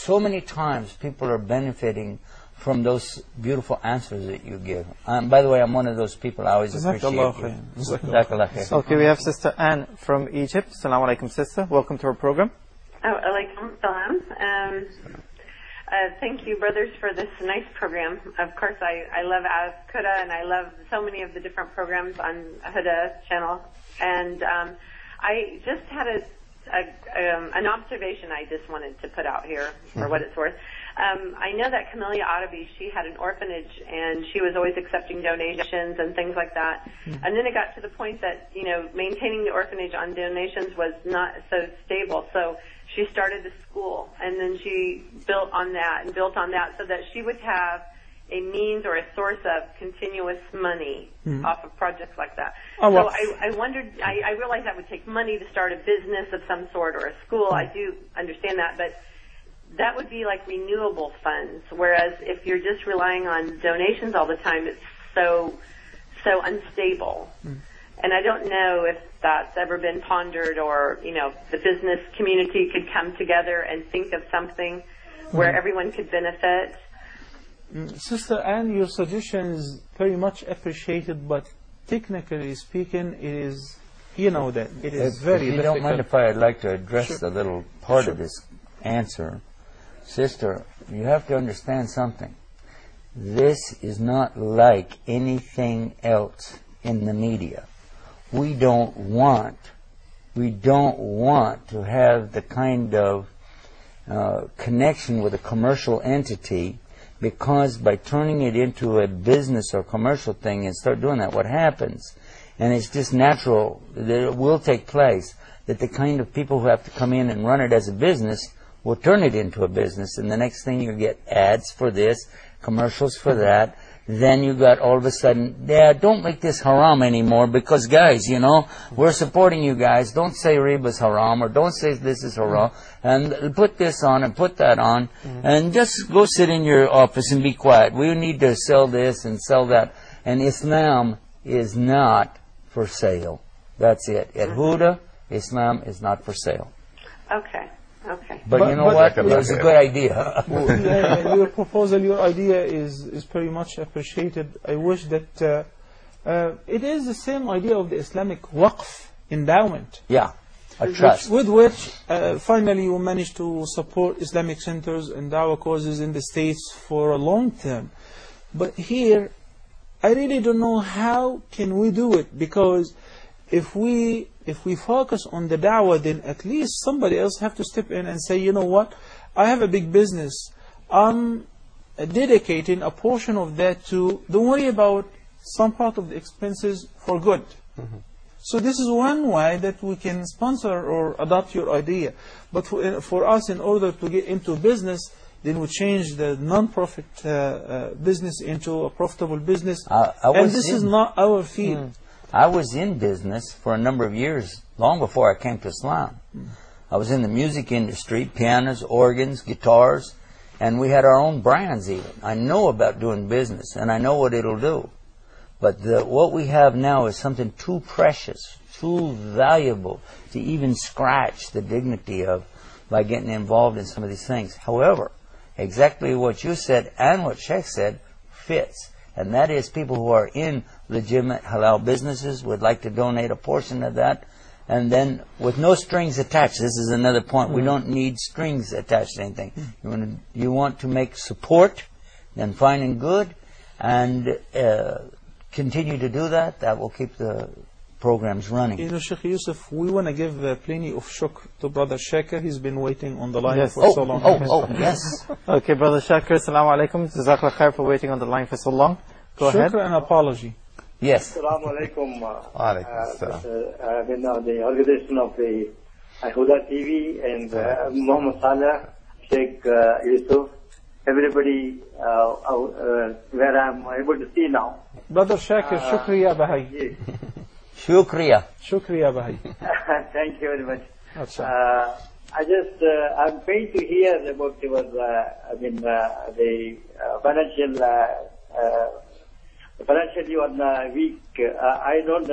so many times people are benefiting from those beautiful answers that you give. By the way, I'm one of those people. I always appreciate you. Jazakallah khair. Okay, we have Sister Anne from Egypt. Assalamu alaikum, sister. Welcome to our program. Alaikum salam. Thank you, brothers, for this nice program. Of course, I love Ask Huda, and I love so many of the different programs on Huda channel. And I just had an observation I just wanted to put out here for what it's worth. I know that Camellia Autabi, she had an orphanage, and she was always accepting donations and things like that. And then it got to the point that, you know, maintaining the orphanage on donations was not so stable. So she started a school, and then she built on that so that she would have a means or a source of continuous money off of projects like that. So I wondered, I realized that would take money to start a business of some sort or a school. I do understand that, but that would be like renewable funds, whereas if you're just relying on donations all the time, it's so unstable. And I don't know if that's ever been pondered, or, you know, the business community could come together and think of something where everyone could benefit. Sister Anne, your suggestion is very much appreciated, but technically speaking, it is, you know, that it is very difficult. If you don't mind if I'd like to address a little part of this answer. Sister, you have to understand something. This is not like anything else in the media. We don't want to have the kind of connection with a commercial entity, because by turning it into a business or commercial thing and start doing that, what happens, and it's just natural that it will take place, that the kind of people who have to come in and run it as a business will turn it into a business, and the next thing you get ads for this, commercials for that. Then you got all of a sudden, don't make this haram anymore, because guys, you know, we're supporting you guys. Don't say riba's haram, or don't say this is haram, and put this on and put that on, and just go sit in your office and be quiet. We need to sell this and sell that. And Islam is not for sale. That's it. At Huda, Islam is not for sale. Okay. Okay. But you know what? It was a good idea. Your proposal, your idea is very much appreciated. I wish that it is the same idea of the Islamic waqf endowment. Yeah, a trust. With which finally we managed to support Islamic centers and dawah causes in the States for a long term. But here, I really don't know how can we do it, because if we focus on the da'wah, then at least somebody else have to step in and say, you know what, I have a big business. I'm dedicating a portion of that to, don't worry about some part of the expenses for good. So this is one way that we can sponsor or adopt your idea. But for us, in order to get into business, then we change the non-profit business into a profitable business. And this is not our field. I was in business for a number of years, long before I came to Islam. I was in the music industry, pianos, organs, guitars, and we had our own brands even. I know about doing business, and I know what it'll do. But what we have now is something too precious, too valuable to even scratch the dignity of by getting involved in some of these things. However, exactly what you said and what Sheikh said fits. And that is, people who are in legitimate halal businesses would like to donate a portion of that, and then with no strings attached. This is another point. We don't need strings attached to anything. You want to make support, then fine and good, and continue to do that. That will keep the programs running. You know, Sheikh Yusuf, we want to give plenty of shukr to Brother Shakir. He's been waiting on the line for so long. Yes. Okay, Brother Shakir, assalamu alaikum. Jazakallah khair for waiting on the line for so long. Go ahead. Shukr and apology. Yes. Assalamu alaikum. The organization of the Huda TV and Muhammad Saleh, Sheikh Yusuf, everybody where I'm able to see now. Brother Shakir, shukriya Bahai. Shukriya. Shukriya Bahai. Thank you very much. I'm pained to hear about the financially on weak. I don't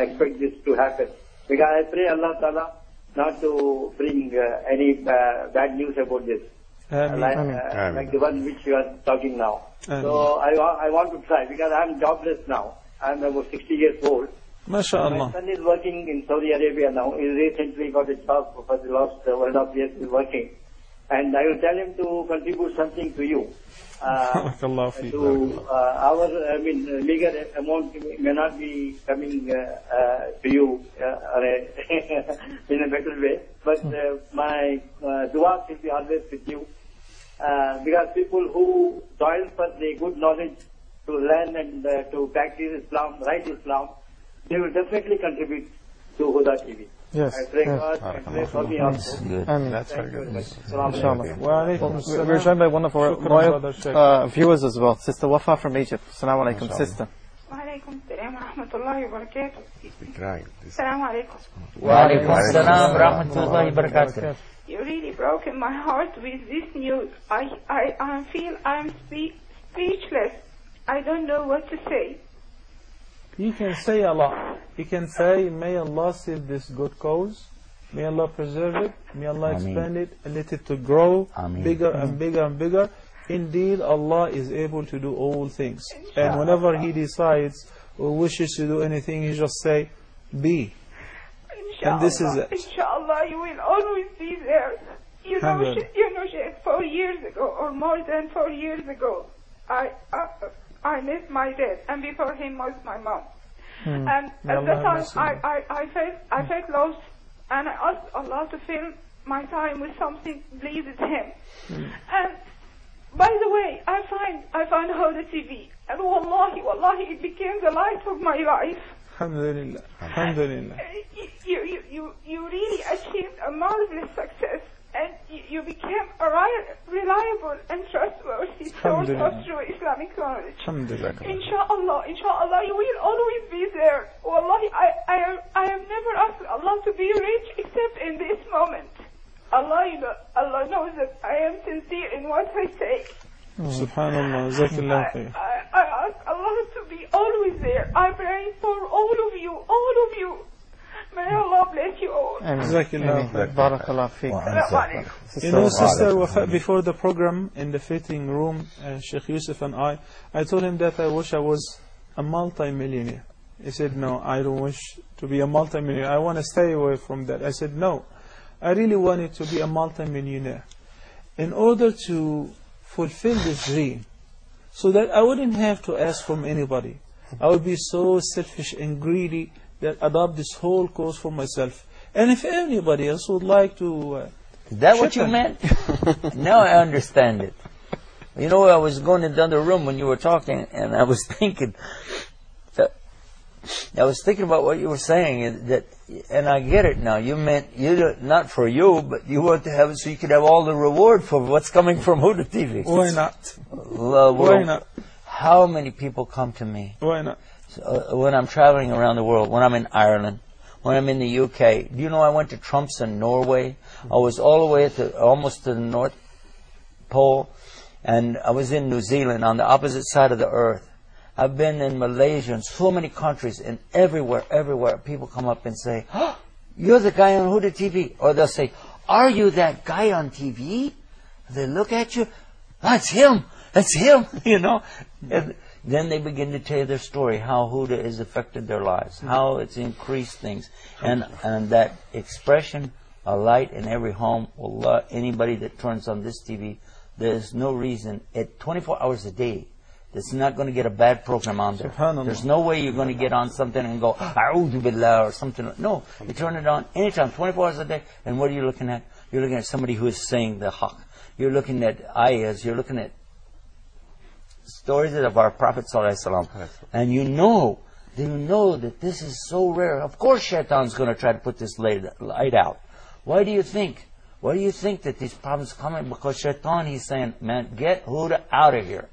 expect this to happen, because I pray Allah Ta'ala not to bring any bad news about this. like the one which you are talking now. So I want to try because I'm jobless now. I'm about 60 years old. MashaAllah. My son is working in Saudi Arabia now. He recently got a job for the last 1.5 years. He's working. And I will tell him to contribute something to you. Barakallahu feek. Our legal amount may not be coming to you in a better way, but my dua will be always with you. Because people who toil for the good knowledge to learn and to practice Islam, right Islam, they will definitely contribute to Huda TV. Yes. I pray God and pray for me also. That's very good. Inshallah. Wa We're joined by one of our loyal viewers as well, Sister Wafa from Egypt. Assalamu alaikum, sister. وعليكم السلام ورحمة الله وبركاته. السلام عليكم. وعليكم السلام ورحمة الله وبركاته. You really broken my heart with this news. I feel I'm speechless. I don't know what to say. You can say a lot. You can say, may Allah save this good cause. May Allah preserve it. May Allah expand it and let it to grow bigger and bigger and bigger. Indeed, Allah is able to do all things. And whenever He decides or wishes to do anything, He just say, be. And this is it. Inshallah, you will always be there. You know, Sheikh, 4 years ago, or more than 4 years ago, I missed my dad, and before him was my mom. And at that time, I felt lost, and I asked Allah to fill my time with something pleases Him. And by the way, I found Huda TV, and wallahi, it became the light of my life. Alhamdulillah. Alhamdulillah. You really achieved a marvelous success, and you became a reliable and trustworthy source of true Islamic knowledge. Inshallah, you will always be there. Wallahi, I have never asked Allah to be rich except in this moment. Allah knows that I am sincere in what I say. Subhanallah, Jazakallah khair. I ask Allah to be always there. I pray for all of you. May Allah bless you all. Jazakallah khair. Barakallah feek. You know, Sister Wafa, before the program in the fitting room, Sheikh Yusuf and I told him that I wish I was a multi-millionaire. He said, no, I don't wish to be a multi-millionaire. I want to stay away from that. I said, no, I really wanted to be a multi-millionaire in order to fulfill this dream, so that I wouldn't have to ask from anybody. I would be so selfish and greedy that adopt this whole cause for myself. And if anybody else would like to... Is that what you meant? Now I understand it. You know, I was going into the other room when you were talking, and I was thinking about what you were saying, and I get it now. You meant not for you, but you want to have it so you could have all the reward for what's coming from Huda TV. Why not? Why not? How many people come to me? Why not? When I'm traveling around the world, when I'm in Ireland, when I'm in the UK. Do you know I went to Tromsø, Norway? I was all the way almost to the North Pole, and I was in New Zealand on the opposite side of the earth. I've been in Malaysia and so many countries, and everywhere people come up and say, oh, you're the guy on Huda TV. Or they'll say, are you that guy on TV? They look at you, that's him, you know. And then they begin to tell you their story, how Huda has affected their lives, how it's increased things. And that expression, a light in every home, Allah, anybody that turns on this TV, there's no reason, at 24 hours a day, that's not going to get a bad program on there. There's no way you're going to get on something and go, A'udhu Billah or something. No, you turn it on anytime, 24 hours a day. And what are you looking at? You're looking at somebody who is saying the haqq. You're looking at ayahs. You're looking at stories of our Prophet ﷺ. And you know that this is so rare. Of course Shaitan's going to try to put this light out. Why do you think that these problems are coming? Because Shaitan, he's saying, man, get Huda out of here.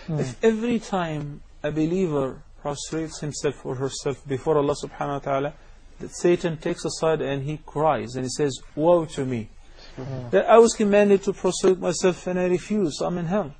If every time a believer prostrates himself or herself before Allah subhanahu wa ta'ala, that Satan takes aside and he cries and he says, woe to me. That I was commanded to prostrate myself and I refuse, I'm in hell.